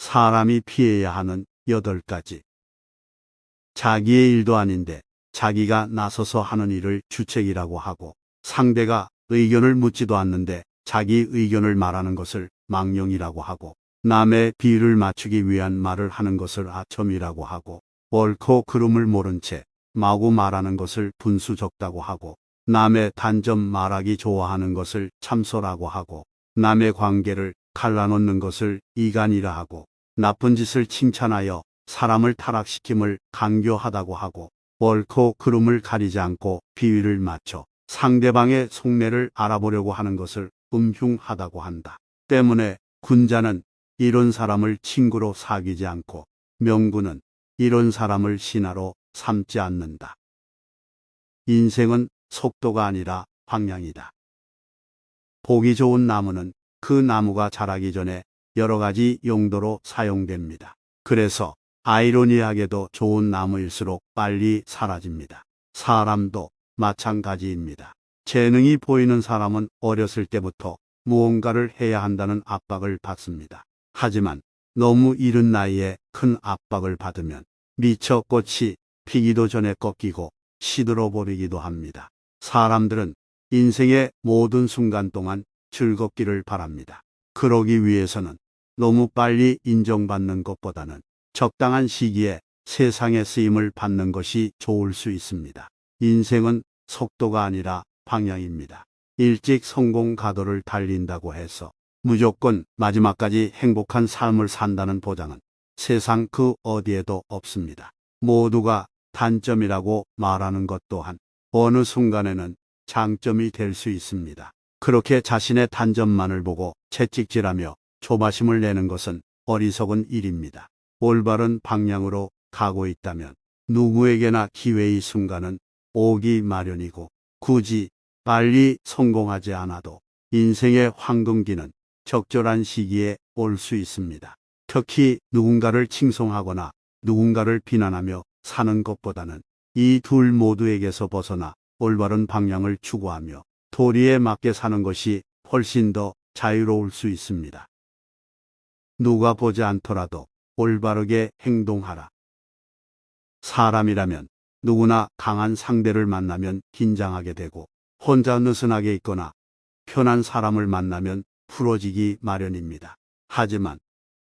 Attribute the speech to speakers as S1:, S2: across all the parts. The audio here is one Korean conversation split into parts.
S1: 사람이 피해야 하는 8가지. 자기의 일도 아닌데 자기가 나서서 하는 일을 주책이라고 하고, 상대가 의견을 묻지도 않는데 자기 의견을 말하는 것을 망령이라고 하고, 남의 비위를 맞추기 위한 말을 하는 것을 아첨이라고 하고, 옳고 그름을 모른 채 마구 말하는 것을 분수적다고 하고, 남의 단점 말하기 좋아하는 것을 참소라고 하고, 남의 관계를 갈라놓는 것을 이간이라 하고, 나쁜 짓을 칭찬하여 사람을 타락시킴을 강교하다고 하고, 옳고 그름을 가리지 않고 비위를 맞춰 상대방의 속내를 알아보려고 하는 것을 음흉하다고 한다. 때문에 군자는 이런 사람을 친구로 사귀지 않고, 명군은 이런 사람을 신하로 삼지 않는다. 인생은 속도가 아니라 방향이다. 보기 좋은 나무는 그 나무가 자라기 전에 여러 가지 용도로 사용됩니다. 그래서 아이러니하게도 좋은 나무일수록 빨리 사라집니다. 사람도 마찬가지입니다. 재능이 보이는 사람은 어렸을 때부터 무언가를 해야 한다는 압박을 받습니다. 하지만 너무 이른 나이에 큰 압박을 받으면 미처 꽃이 피기도 전에 꺾이고 시들어 버리기도 합니다. 사람들은 인생의 모든 순간 동안 즐겁기를 바랍니다. 그러기 위해서는 너무 빨리 인정받는 것보다는 적당한 시기에 세상의 쓰임을 받는 것이 좋을 수 있습니다. 인생은 속도가 아니라 방향입니다. 일찍 성공 가도를 달린다고 해서 무조건 마지막까지 행복한 삶을 산다는 보장은 세상 그 어디에도 없습니다. 모두가 단점이라고 말하는 것 또한 어느 순간에는 장점이 될 수 있습니다. 그렇게 자신의 단점만을 보고 채찍질하며 조바심을 내는 것은 어리석은 일입니다. 올바른 방향으로 가고 있다면 누구에게나 기회의 순간은 오기 마련이고, 굳이 빨리 성공하지 않아도 인생의 황금기는 적절한 시기에 올 수 있습니다. 특히 누군가를 칭송하거나 누군가를 비난하며 사는 것보다는 이 둘 모두에게서 벗어나 올바른 방향을 추구하며 도리에 맞게 사는 것이 훨씬 더 자유로울 수 있습니다. 누가 보지 않더라도 올바르게 행동하라. 사람이라면 누구나 강한 상대를 만나면 긴장하게 되고, 혼자 느슨하게 있거나 편한 사람을 만나면 풀어지기 마련입니다. 하지만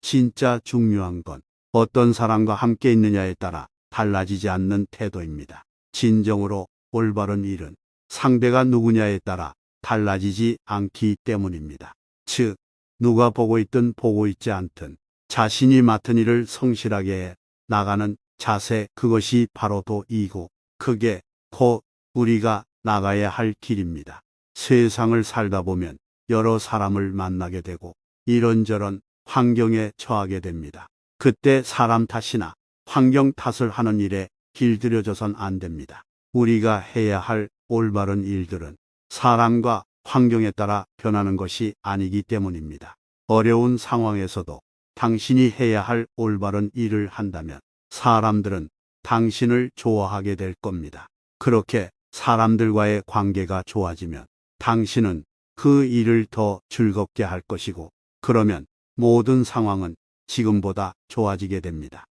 S1: 진짜 중요한 건 어떤 사람과 함께 있느냐에 따라 달라지지 않는 태도입니다. 진정으로 올바른 일은 상대가 누구냐에 따라 달라지지 않기 때문입니다. 즉, 누가 보고 있든 보고 있지 않든 자신이 맡은 일을 성실하게 해 나가는 자세, 그것이 바로 도이고 그게 곧 우리가 나가야 할 길입니다. 세상을 살다 보면 여러 사람을 만나게 되고 이런저런 환경에 처하게 됩니다. 그때 사람 탓이나 환경 탓을 하는 일에 길들여져선 안 됩니다. 우리가 해야 할 올바른 일들은 사람과 환경에 따라 변하는 것이 아니기 때문입니다. 어려운 상황에서도 당신이 해야 할 올바른 일을 한다면 사람들은 당신을 좋아하게 될 겁니다. 그렇게 사람들과의 관계가 좋아지면 당신은 그 일을 더 즐겁게 할 것이고, 그러면 모든 상황은 지금보다 좋아지게 됩니다.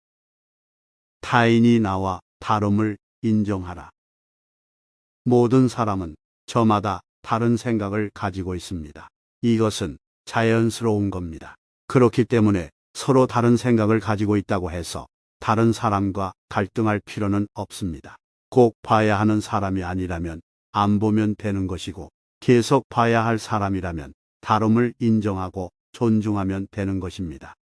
S1: 타인이 나와 다름을 인정하라. 모든 사람은 저마다 다른 생각을 가지고 있습니다. 이것은 자연스러운 겁니다. 그렇기 때문에 서로 다른 생각을 가지고 있다고 해서 다른 사람과 갈등할 필요는 없습니다. 꼭 봐야 하는 사람이 아니라면 안 보면 되는 것이고, 계속 봐야 할 사람이라면 다름을 인정하고 존중하면 되는 것입니다.